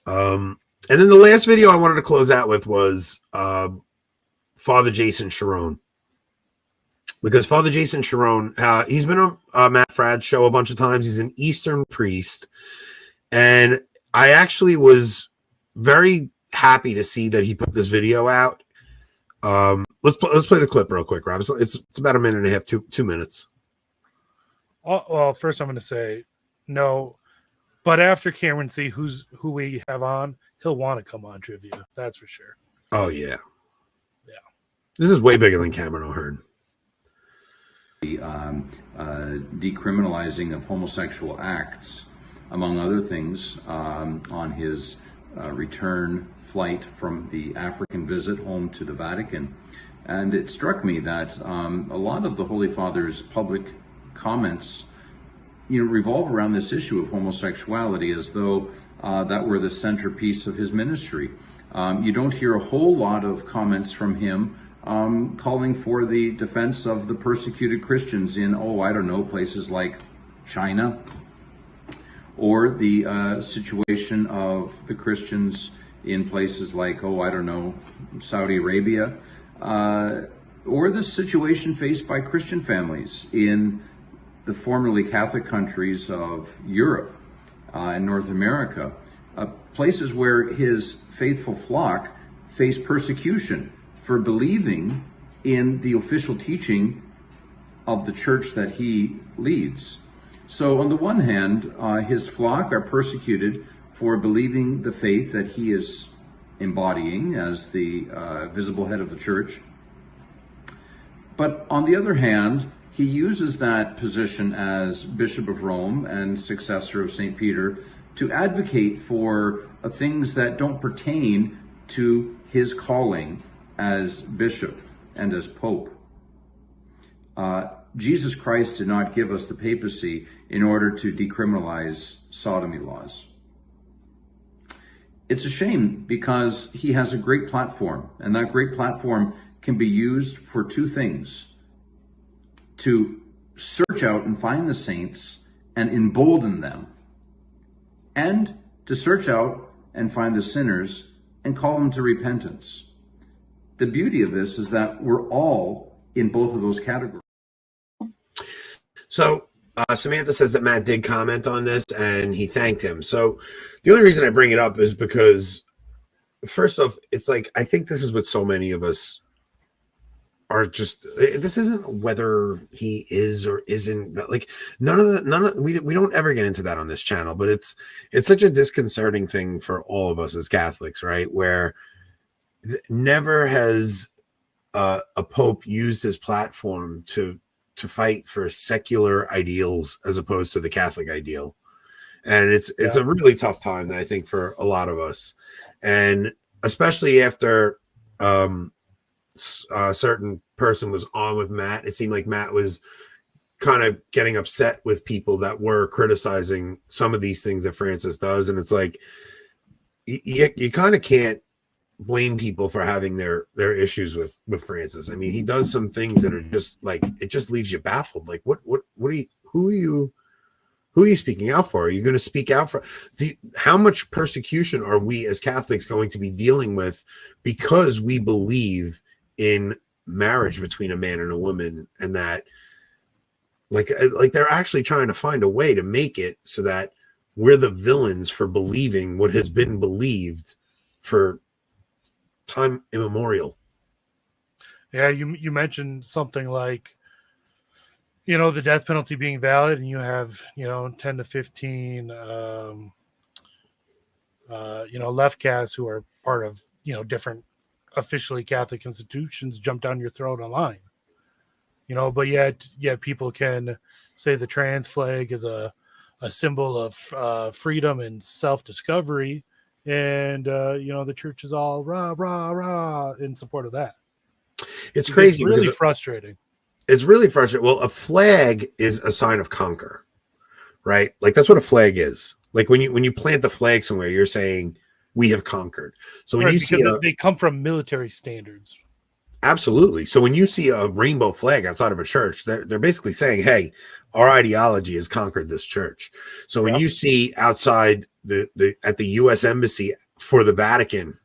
And then the last video I wanted to close out with was Father Jason Charron. Because Father Jason Charron, he's been on Matt Fradd's show a bunch of times. He's an Eastern priest. And I actually was very happy to see that he put this video out. Let's play the clip real quick, Rob. It's about a minute and a half, 2 minutes. Well, first I'm going to say no. But after Cameron see who we have on, he'll want to come on trivia. That's for sure. Oh, yeah. Yeah. This is way bigger than Cameron O'Hearn. The decriminalizing of homosexual acts, among other things, on his return flight from the African visit home to the Vatican. And it struck me that a lot of the Holy Father's public comments, revolve around this issue of homosexuality as though that were the centerpiece of his ministry. You don't hear a whole lot of comments from him calling for the defense of the persecuted Christians in, places like China, or the situation of the Christians in places like, Saudi Arabia, or the situation faced by Christian families in the formerly Catholic countries of Europe and North America, places where his faithful flock face persecution for believing in the official teaching of the church that he leads. So on the one hand, his flock are persecuted for believing the faith that he is embodying as the visible head of the church. But on the other hand, he uses that position as Bishop of Rome and successor of St. Peter to advocate for things that don't pertain to his calling as bishop and as pope. Jesus Christ did not give us the papacy in order to decriminalize sodomy laws. It's a shame because he has a great platform, and that great platform can be used for two things: to search out and find the saints and embolden them, and to search out and find the sinners and call them to repentance. The beauty of this is that we're all in both of those categories. So Samantha says that Matt did comment on this and he thanked him. So the only reason I bring it up is because, first off, it's like, I think this is what so many of us are just, this isn't whether he is or isn't, like we don't ever get into that on this channel, but it's such a disconcerting thing for all of us as Catholics, right? Where never has a pope used his platform to fight for secular ideals as opposed to the Catholic ideal. And it's a really tough time, I think, for a lot of us. And especially after a certain person was on with Matt, it seemed like Matt was kind of getting upset with people that were criticizing some of these things that Francis does. And it's like, you kind of can't blame people for having their issues with Francis. I mean, he does some things that are just like, it just leaves you baffled. Like, who are you speaking out for? Are you going to speak out for? How much persecution are we as Catholics going to be dealing with because we believe in marriage between a man and a woman, and that like they're actually trying to find a way to make it so that we're the villains for believing what has been believed for time immemorial. Yeah, you mentioned something like, the death penalty being valid, and you have 10 to 15 left casts who are part of different officially Catholic institutions jump down your throat online. But yet people can say the trans flag is a symbol of freedom and self-discovery. And, the church is all rah, rah, rah in support of that. It's crazy. It's really frustrating. It's really frustrating. Well, a flag is a sign of conquer, right? Like, that's what a flag is. Like, when you plant the flag somewhere, you're saying we have conquered. So when you see they come from military standards. Absolutely. So when you see a rainbow flag outside of a church, they're basically saying, hey, our ideology has conquered this church. So when you see outside at the U.S. Embassy for the Vatican,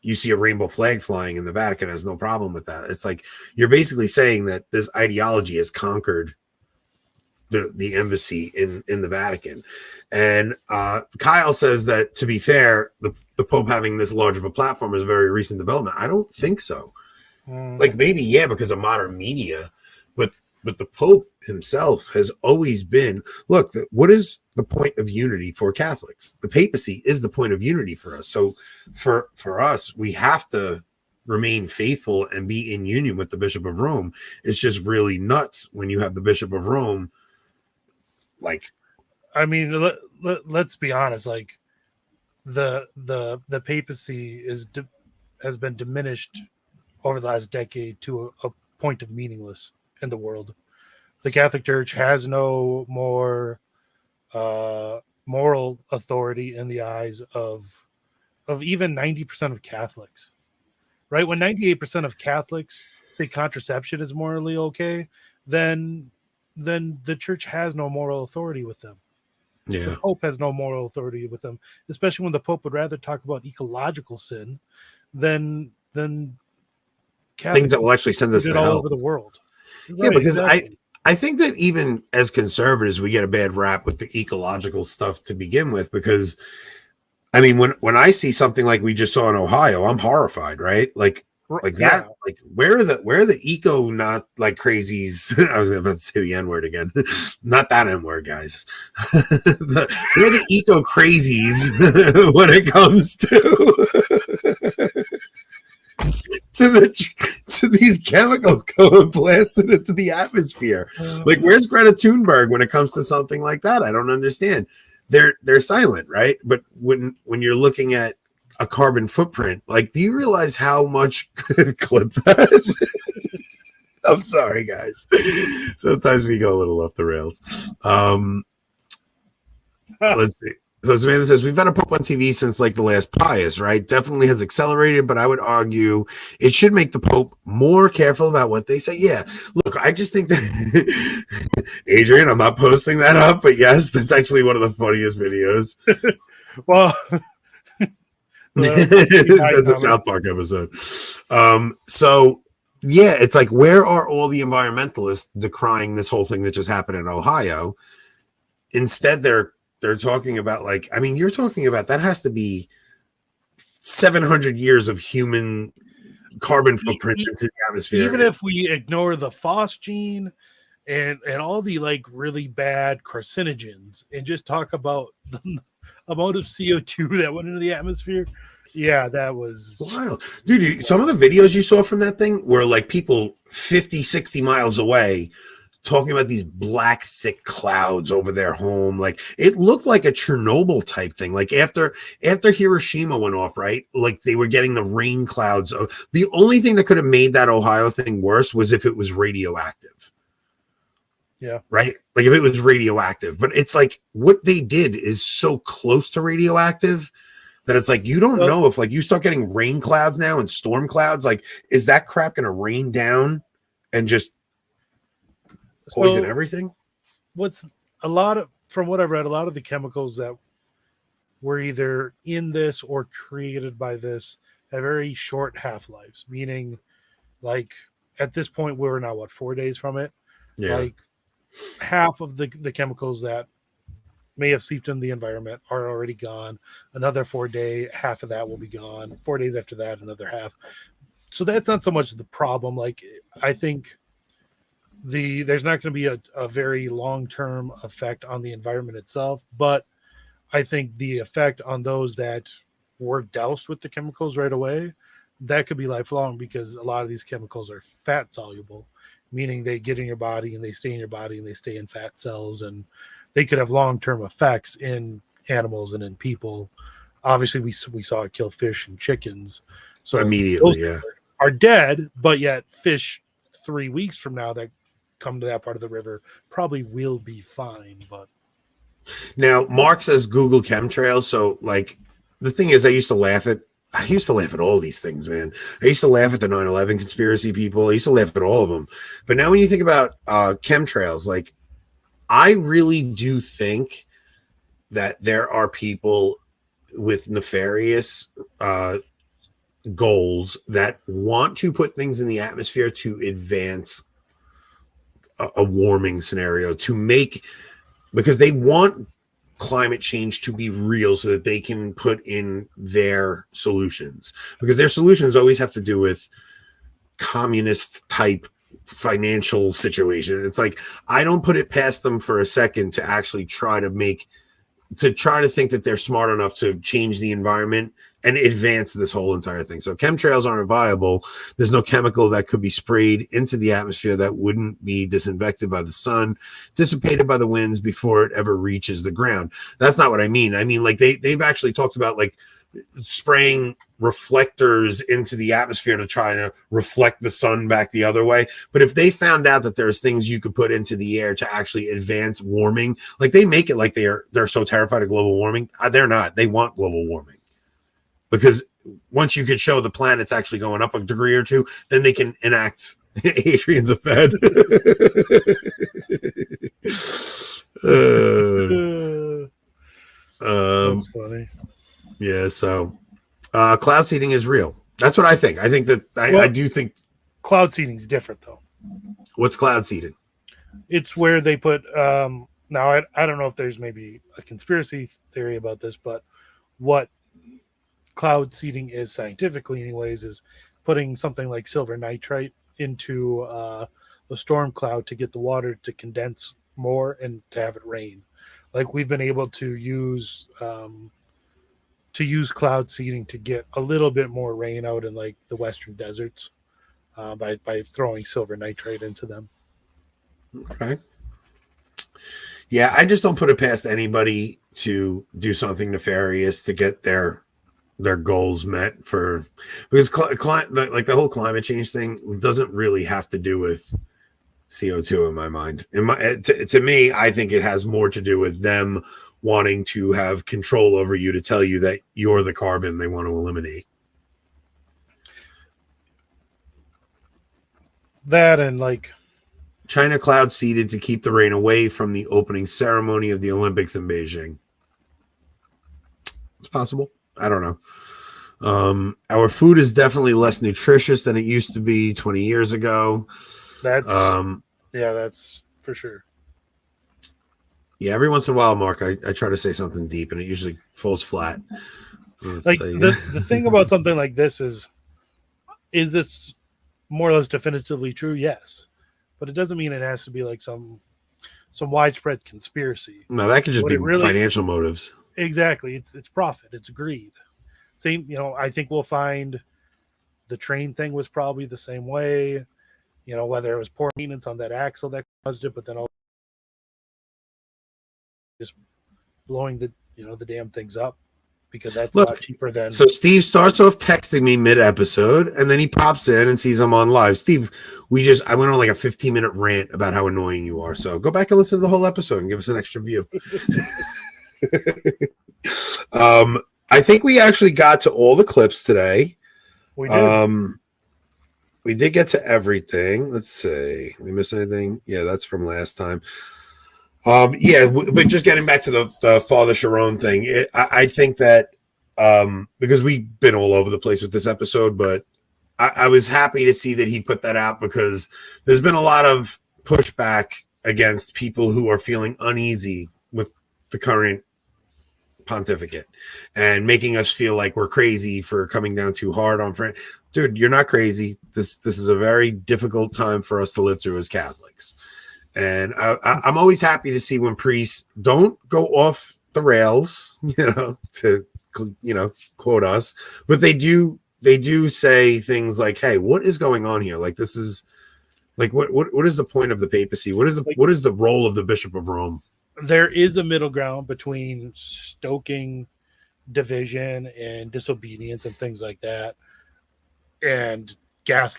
you see a rainbow flag flying, and the Vatican has no problem with that. It's like you're basically saying that this ideology has conquered the embassy in the Vatican. And Kyle says that, to be fair, the Pope having this large of a platform is a very recent development. I don't think so. Like maybe, yeah, because of modern media, but the Pope himself has always been, look, what is the point of unity for Catholics? The papacy is the point of unity for us. So for us, we have to remain faithful and be in union with the Bishop of Rome. It's just really nuts when you have the Bishop of Rome. Like, I mean, let's be honest. Like, the papacy has been diminished over the last decade to a point of meaningless in the world. The Catholic Church has no more moral authority in the eyes of even 90% of Catholics. Right? When 98% of Catholics say contraception is morally okay, then the church has no moral authority with them. yeah, The Pope has no moral authority with them, especially when the Pope would rather talk about ecological sin than Catholics things that will actually send us to all hell over the world. Yeah, Right, because exactly. I think that even as conservatives, we get a bad rap with the ecological stuff to begin with, because I mean, when I see something like we just saw in Ohio, I'm horrified, right? Like that, Yeah. like where are the eco not like crazies? I was about to say the N-word again. Not that N-word, guys. Where are the eco crazies when it comes to these chemicals going blasted into the atmosphere? Like, where's Greta Thunberg when it comes to something like that? I don't understand. They're silent, right? But when you're looking at a carbon footprint, like, do you realize how much clip that? I'm sorry, guys. Sometimes we go a little off the rails. Let's see. So Samantha says, we've had a Pope on TV since like the last Pius, right? Definitely has accelerated, but I would argue it should make the Pope more careful about what they say. Yeah. Look, I just think that Adrian, I'm not posting that up, but yes, that's actually one of the funniest videos. Well, that's a South Park episode. So yeah, it's like, where are all the environmentalists decrying this whole thing that just happened in Ohio? Instead, they're talking about, like, I mean, you're talking about that has to be 700 years of human carbon footprint into the atmosphere. Even if we ignore the phosgene and all the like really bad carcinogens and just talk about the amount of CO2 that went into the atmosphere, yeah, that was wild. Dude, some of the videos you saw from that thing were like people 50, 60 miles away talking about these black, thick clouds over their home. Like, it looked like a Chernobyl type thing. Like after Hiroshima went off, right? Like they were getting the rain clouds. The only thing that could have made that Ohio thing worse was if it was radioactive. Yeah. Right? Like if it was radioactive. But it's like what they did is so close to radioactive that it's like you don't know if, like, you start getting rain clouds now and storm clouds, like, is that crap going to rain down and just poison everything? What's from what I've read, a lot of the chemicals that were either in this or created by this have very short half-lives, meaning, like, at this point we're now 4 days from it. Yeah. Like half of the chemicals that may have seeped into the environment are already gone. Another 4 day, half of that will be gone. 4 days after that, another half. So that's not so much the problem. Like, I think there's not going to be a very long-term effect on the environment itself, but I think the effect on those that were doused with the chemicals right away, that could be lifelong, because a lot of these chemicals are fat soluble, meaning they get in your body and they stay in your body and they stay in fat cells, and they could have long-term effects in animals and in people. Obviously, we saw it kill fish and chickens. So immediately, yeah, are dead, but yet fish 3 weeks from now that come to that part of the river probably will be fine. But now Mark says Google chemtrails. So, like, the thing is, I used to laugh at all these things, man. I used to laugh at the 9/11 conspiracy people. I used to laugh at all of them. But now when you think about chemtrails, like, I really do think that there are people with nefarious goals that want to put things in the atmosphere to advance a warming scenario, to make, because they want climate change to be real so that they can put in their solutions, because their solutions always have to do with communist type financial situation. It's like, I don't put it past them for a second to actually try to think that they're smart enough to change the environment and advance this whole entire thing. So chemtrails aren't viable. There's no chemical that could be sprayed into the atmosphere that wouldn't be disinfected by the sun, dissipated by the winds before it ever reaches the ground. That's not what I mean. I mean, like they've actually talked about like spraying reflectors into the atmosphere to try to reflect the sun back the other way. But if they found out that there's things you could put into the air to actually advance warming, like they make it like they're so terrified of global warming. They're not. They want global warming, because once you could show the planet's actually going up a degree or two, then they can enact Adrian's a Fed. That's funny. Yeah, so cloud seeding is real. That's what I think. I think that I do think cloud seeding is different, though. What's cloud seeding? It's where they put. Now, I don't know if there's maybe a conspiracy theory about this, but what cloud seeding is scientifically, anyways, is putting something like silver nitrate into the storm cloud to get the water to condense more and to have it rain. Like we've been able to use cloud seeding to get a little bit more rain out in like the western deserts by throwing silver nitrate into them. Okay. Yeah, I just don't put it past anybody to do something nefarious to get their goals met, because like the whole climate change thing doesn't really have to do with CO2 in my mind. To me, I think it has more to do with them wanting to have control over you, to tell you that you're the carbon they want to eliminate. That and like China cloud seeded to keep the rain away from the opening ceremony of the Olympics in Beijing. It's possible. I don't know. Our food is definitely less nutritious than it used to be 20 years ago. That's that's for sure. Yeah, every once in a while, Mark, I try to say something deep and it usually falls flat. Like the thing about something like this is this more or less definitively true? Yes. But it doesn't mean it has to be like some widespread conspiracy. No, that could just be financial motives. Exactly. It's profit. It's greed. Same, I think we'll find the train thing was probably the same way, whether it was poor maintenance on that axle that caused it, but then just blowing the damn things up, because that's a lot cheaper than. So Steve starts off texting me mid-episode, and then he pops in and sees I'm on live. Steve, I went on like a 15-minute rant about how annoying you are. So go back and listen to the whole episode and give us an extra view. I think we actually got to all the clips today. We did. We did get to everything. Let's see. We miss anything? Yeah, that's from last time. Yeah, but just getting back to the Father Charron thing, I think that because we've been all over the place with this episode, but I was happy to see that he put that out, because there's been a lot of pushback against people who are feeling uneasy with the current pontificate and making us feel like we're crazy for coming down too hard on friends. Dude, you're not crazy. This is a very difficult time for us to live through as Catholics. And I'm always happy to see when priests don't go off the rails, to quote us, but they do say things like, "Hey, what is going on here? Like, this is like what is the point of the papacy? What is the role of the Bishop of Rome?" There is a middle ground between stoking division and disobedience and things like that, and gaslighting